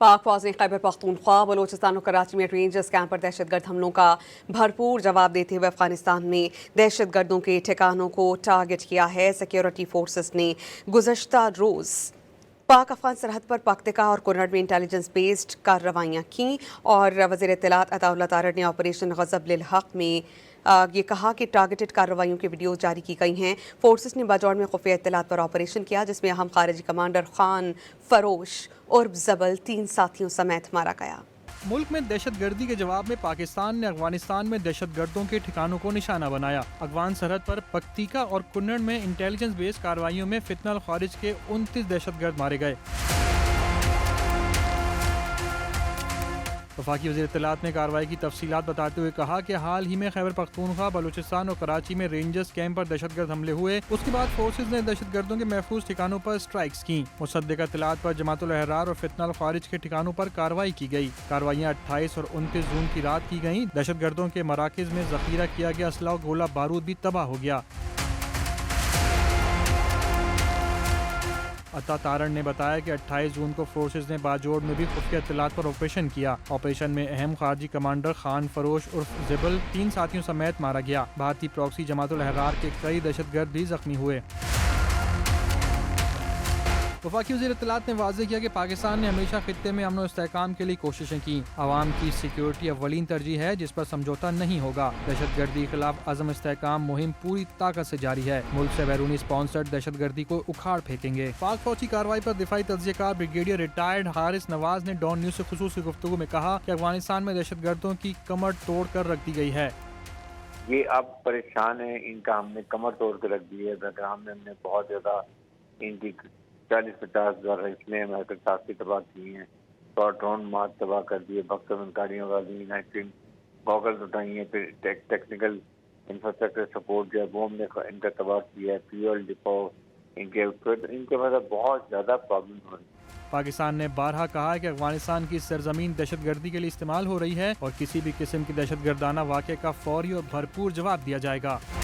पाक फौज ने खैबर पख्तूनख्वा, बलोचिस्तान और कराची में रेंजर्स कैंप पर दहशतगर्द हमलों का भरपूर जवाब देते हुए अफगानिस्तान में दहशतगर्दों के ठिकानों को टारगेट किया है। सिक्योरिटी फोर्सेस ने गुज़श्ता रोज़ पाक अफगान सरहद पर पख्तिका और कुनड़ में इंटेलिजेंस बेस्ड कार्रवाइयाँ की और वज़ीर इत्तलात अताउल्लाह तारड़ ने ऑपरेशन ग़ज़ब लिल हक़ में ये कहा कि टारगेटेड कार्रवाइयों की वीडियो जारी की गई हैं। फोर्सेस ने बाजौड़ में खुफिया इत्तलात पर ऑपरेशन किया, जिसमें अहम खारिजी कमांडर खान फरोश उर्फ जबल 3 साथियों समेत मारा गया। मुल्क में दहशतगर्दी के जवाब में पाकिस्तान ने अफगानिस्तान में दहशतगर्दों के ठिकानों को निशाना बनाया। अफगान सरहद पर पख्तिका और कुन्नड़ में इंटेलिजेंस बेस्ड कार्रवाइयों में फितनल खारिज के 29 दहशतगर्द मारे गए। वफाकी वज़ीर इत्तलात ने कार्रवाई की तफसीलात बताते हुए कहा कि हाल ही में खैबर पख्तूनख्वा, बलूचिस्तान और कराची में रेंजर्स कैंप पर दहशतगर्द हमले हुए। उसके बाद फोर्सेज ने दहशतगर्दों के महफूज ठिकानों पर स्ट्राइक्स की। मुसद्दिक़ा इत्तलात पर जमातुल अहरार और फितनल खारिज के ठिकानों पर कार्रवाई की गई। कार्रवाइयाँ 28 और 29 जून की रात की गईं। दहशतगर्दों के मराकिज में जखीरा किया गया असला और गोला बारूद भी तबाह हो गया। अता तारण ने बताया कि 28 जून को फोर्सेज ने बाजोड़ में भी खुफिया इत्तलात पर ऑपरेशन किया। ऑपरेशन में अहम खारजी कमांडर खान फरोश उर्फ जबल 3 साथियों समेत मारा गया। भारतीय प्रॉक्सी जमातुल अहरार के कई दहशतगर्द भी जख्मी हुए। वफाकी वज़ीर इत्तलात ने वाज़ेह किया कि पाकिस्तान ने हमेशा खित्ते में अमन और इस्तेहकाम के लिए कोशिशें की। आवाम की सिक्योरिटी अव्वलीन तरजीह है, जिस पर समझौता नहीं होगा। दहशतगर्दी के खिलाफ अज़म इस्तेहकाम मुहिम पूरी ताकत से जारी है। मुल्क से बैरूनी स्पॉन्सर्ड दहशतगर्दी को उखाड़ फेंकेंगे। पाक फौज की कार्रवाई पर दिफाई तज्ज़ियाकार ब्रिगेडियर रिटायर्ड हारिस नवाज ने डॉन न्यूज़ से खुसूसी गुफ्तगू में कहा कि अफगानिस्तान में दहशतगर्दों की कमर तोड़ कर रख दी गई है। ये अब परेशान है, इनका हमने कमर तोड़ कर रख दी है। बहराम में हमने बहुत ज़्यादा इनकी 40-50 हज़ार इसलिए अमेरिकन ताकती तबाह की हैं, तो ड्रोन मार तबाह कर दिए, बक्सर गाड़ियों का दी, नाइट्रीन गॉगल्स उठाई हैं, फिर टेक्निकल इंफ्रास्ट्रक्चर सपोर्ट जो है वो हमने इनका तबाह किया है, फ्यूल डिपो इनके मतलब बहुत ज़्यादा प्रॉब्लम हो रही है। पाकिस्तान ने बारहा कहा है कि अफगानिस्तान की सरजमीन दहशतगर्दी के लिए इस्तेमाल हो रही है और किसी भी किस्म की दहशतगर्दाना वाक़े का फौरी और भरपूर जवाब दिया जाएगा।